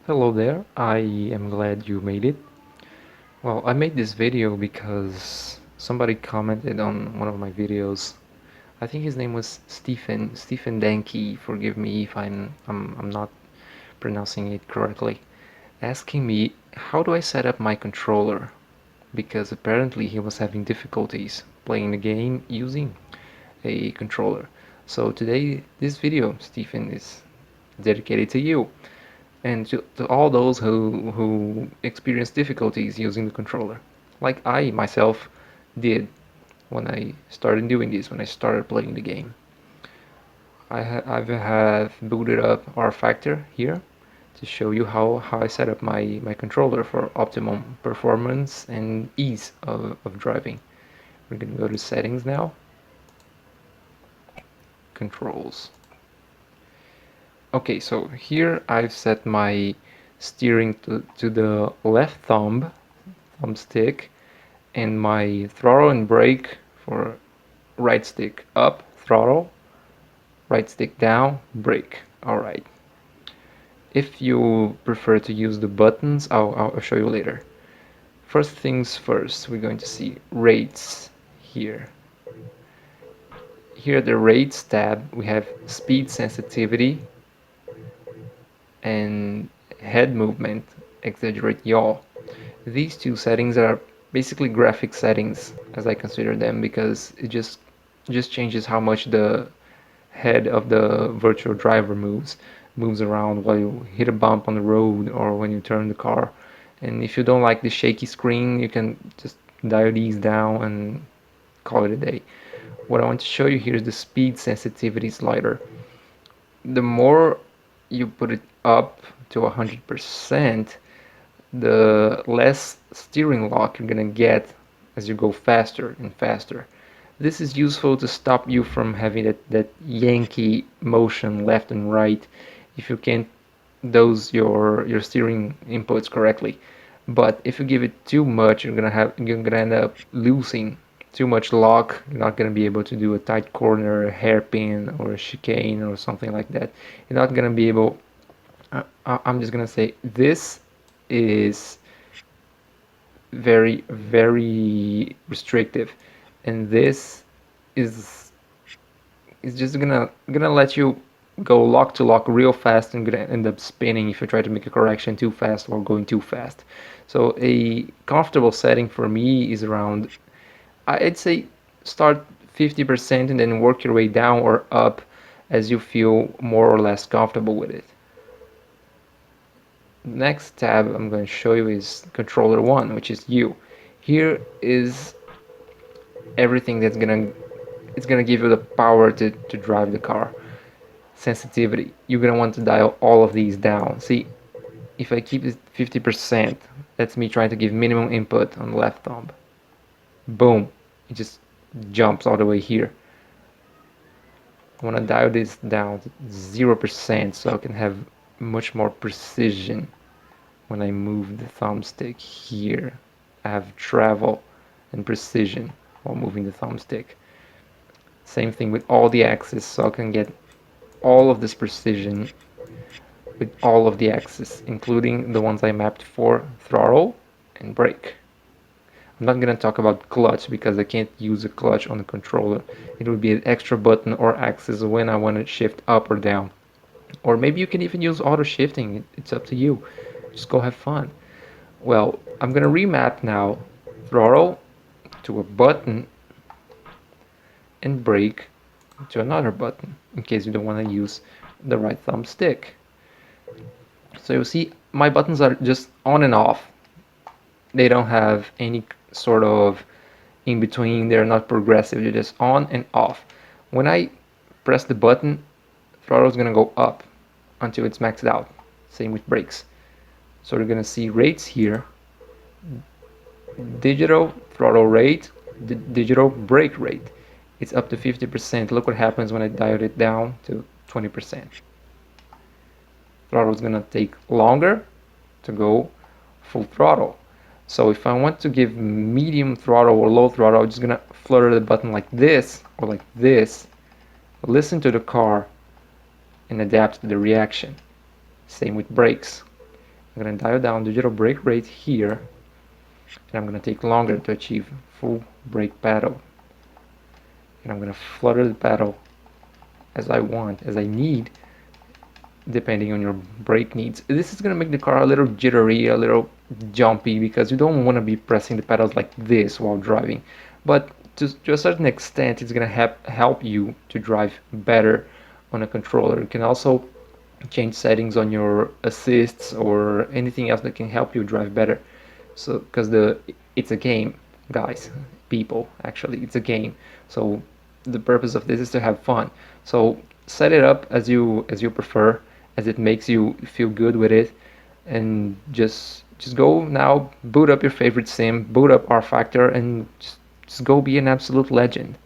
Hello there, I am glad you made it. Well, I made this video because somebody commented on one of my videos. I think his name was Stephen Dankyi. Forgive me if I'm not pronouncing it correctly. Asking me how do I set up my controller because apparently he was having difficulties playing the game using a controller. So today this video, Stephen, is dedicated to you. And to all those who experience difficulties using the controller, like I myself did when I started doing this, when I started playing the game. I have booted up rFactor here to show you how I set up my controller for optimum performance and ease of driving. We're going to go to settings now, controls. Okay, so here I've set my steering to the left thumbstick, and my throttle and brake for right stick up, throttle, right stick down, brake. Alright. If you prefer to use the buttons, I'll show you later. First things first, we're going to see rates here. Here at the rates tab, we have speed sensitivity and head movement, exaggerate yaw. These two settings are basically graphic settings as I consider them, because it just changes how much the head of the virtual driver moves around while you hit a bump on the road or when you turn the car. And if you don't like the shaky screen, you can just dial these down and call it a day. What I want to show you here is the speed sensitivity slider. The more you put it up to 100%, the less steering lock you're gonna get as you go faster and faster. This is useful to stop you from having that Yankee motion left and right if you can't dose your steering inputs correctly. But if you give it too much, you're gonna end up losing too much lock. You're not gonna be able to do a tight corner, a hairpin, or a chicane or something like that. You're not gonna be able. I'm just gonna say this is very restrictive, and this is is just gonna let you go lock to lock real fast and gonna end up spinning if you try to make a correction too fast or going too fast. So a comfortable setting for me is around, I'd say, start 50% and then work your way down or up as you feel more or less comfortable with it. Next tab I'm going to show you is controller 1, which is U. Here is everything it's gonna give you the power to drive the car. Sensitivity, you're gonna want to dial all of these down. See, if I keep it 50%, that's me trying to give minimum input on the left thumb. Boom, it just jumps all the way here. I want to dial this down to 0% so I can have much more precision when I move the thumbstick here. I have travel and precision while moving the thumbstick. Same thing with all the axes, so I can get all of this precision with all of the axes, including the ones I mapped for throttle and brake. I'm not going to talk about clutch because I can't use a clutch on the controller. It would be an extra button or axis when I want to shift up or down. Or maybe you can even use auto shifting, it's up to you. Just go have fun. Well, I'm going to remap now throttle to a button and brake to another button in case you don't want to use the right thumbstick. So you see my buttons are just on and off. They don't have any sort of in between, they're not progressive, they're just on and off. When I press the button, throttle is gonna go up until it's maxed out. Same with brakes. So you're gonna see rates here, digital throttle rate, digital brake rate. It's up to 50%. Look what happens when I dial it down to 20%. Throttle is gonna take longer to go full throttle. So if I want to give medium throttle or low throttle, I'm just gonna flutter the button like this or like this. Listen to the car and adapt to the reaction. Same with brakes. I'm going to dial down digital brake rate here, and I'm going to take longer to achieve full brake pedal. And I'm going to flutter the pedal as I want, as I need, depending on your brake needs. This is going to make the car a little jittery, a little jumpy, because you don't want to be pressing the pedals like this while driving. But to a certain extent, it's going to help you to drive better on a controller. You can also change settings on your assists or anything else that can help you drive better. So because it's a game, guys, people, actually it's a game. So the purpose of this is to have fun. So set it up as you prefer, as it makes you feel good with it, and just go now, boot up your favorite sim, boot up rFactor, and just go be an absolute legend.